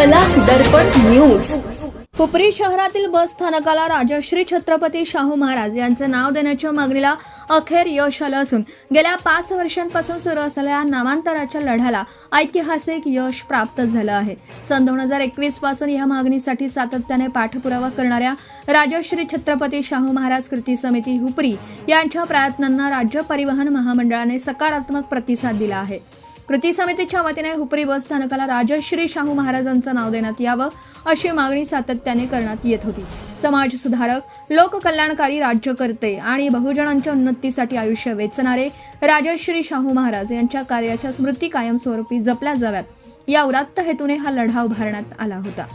कला दर्पण न्यूज। हुपरी शहरातील बस स्थानकाला राजश्री छत्रपती शाहू महाराज यांचे नाव देण्याच्या मागणीला अखेर यश आलं असून गेल्या 5 वर्षांपासून सुरू असलेल्या नामांतराच्या लढ्याला ऐतिहासिक यश प्राप्त झालं आहे। सन 2021 पासून या मागणीसाठी सातत्याने पाठपुरावा करणाऱ्या राजश्री छत्रपती शाहू महाराज कृती समिती हुपरी यांच्या प्रयत्नांना राज्य परिवहन महामंडळाने सकारात्मक प्रतिसाद दिला आहे। कृती समितीच्या वतीने हुपरी बस स्थानकाला राजश्री शाहू महाराजांचं नाव देण्यात यावं अशी मागणी सातत्याने करण्यात येत होती। समाज सुधारक, लोककल्याणकारी राज्यकर्ते आणि बहुजनांच्या उन्नतीसाठी आयुष्य वेचणारे राजश्री शाहू महाराज यांच्या कार्याच्या स्मृती कायमस्वरूपी जपल्या जाव्यात या उदात्त हेतूने हा लढा उभारण्यात आला होता।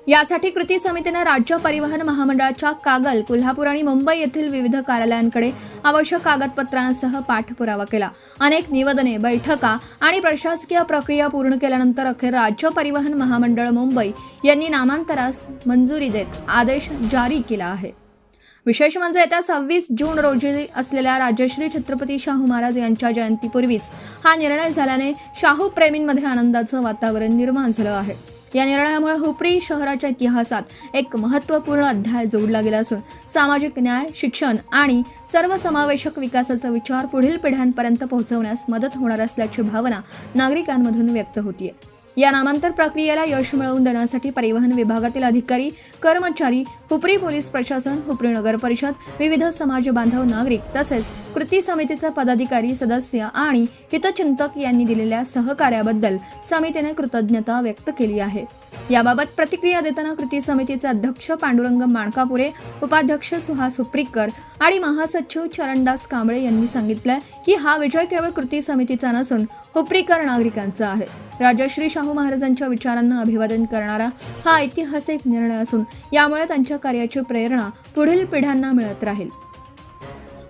यासाठी कृती समितीने राज्य परिवहन महामंडळाच्या कागल, कोल्हापूर आणि मुंबई येथील विविध कार्यालयांकडे आवश्यक कागदपत्रांसह पाठपुरावा केला। अनेक निवेदने, बैठका आणि प्रशासकीय प्रक्रिया पूर्ण केल्यानंतर अखेर राज्य परिवहन महामंडळ मुंबई यांनी नामांतरास मंजुरी देत आदेश जारी केला आहे। विशेष म्हणजे येत्या 26 जून रोजी असलेल्या राजश्री छत्रपती शाहू महाराज यांच्या जयंतीपूर्वीच हा निर्णय झाल्याने शाहू प्रेमींमध्ये आनंदाचं वातावरण निर्माण झालं आहे। या निर्णयामुळे हुपरी शहराच्या इतिहासात एक महत्त्वपूर्ण अध्याय जोडला गेला असून सामाजिक न्याय, शिक्षण आणि सर्वसमावेशक विकासाचा विचार पुढील पिढ्यांपर्यंत पोहोचवण्यास मदत होणार असल्याची भावना नागरिकांमधून व्यक्त होतीये। या नामांतर प्रक्रियेला यश मिळवून देण्यासाठी परिवहन विभागातील अधिकारी, कर्मचारी, हुपरी पोलीस प्रशासन, हुपरी नगर परिषद, विविध समाज बांधव नागरिक तसेच कृती समितीचे पदाधिकारी, सदस्य आणि हितचिंतक यांनी दिलेल्या सहकार्याबद्दल समितीने कृतज्ञता व्यक्त केली आहे। याबाबत प्रतिक्रिया देताना कृती समितीचे अध्यक्ष पांडुरंग माणकापुरे, उपाध्यक्ष सुहास हुपरीकर आणि महासचिव चरणदास कांबळे यांनी सांगितलं की हा विजय केवळ कृती समितीचा नसून हुपरीकर नागरिकांचा आहे। राजश्री शाहू महाराजांच्या विचारांना अभिवादन करणारा हा ऐतिहासिक निर्णय असून यामुळे त्यांच्या कार्याची प्रेरणा पुढील पिढ्यांना मिळत राहील।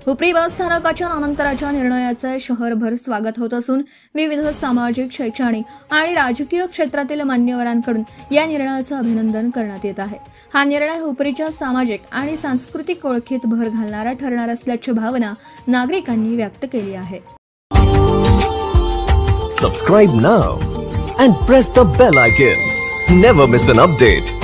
हुपरी बस स्थानकाच्या नामांतराच्या निर्णयाचे शहरभर स्वागत होत असून विविध सामाजिक, शैक्षणिक आणि राजकीय क्षेत्रातील मान्यवरांकडून या निर्णयाचं अभिनंदन करण्यात येत आहे। हा निर्णय हुपरीच्या सामाजिक आणि सांस्कृतिक ओळखीत भर घालणारा ठरणार असल्याची भावना नागरिकांनी व्यक्त केली आहे। Subscribe now and press the bell icon. Never miss an update.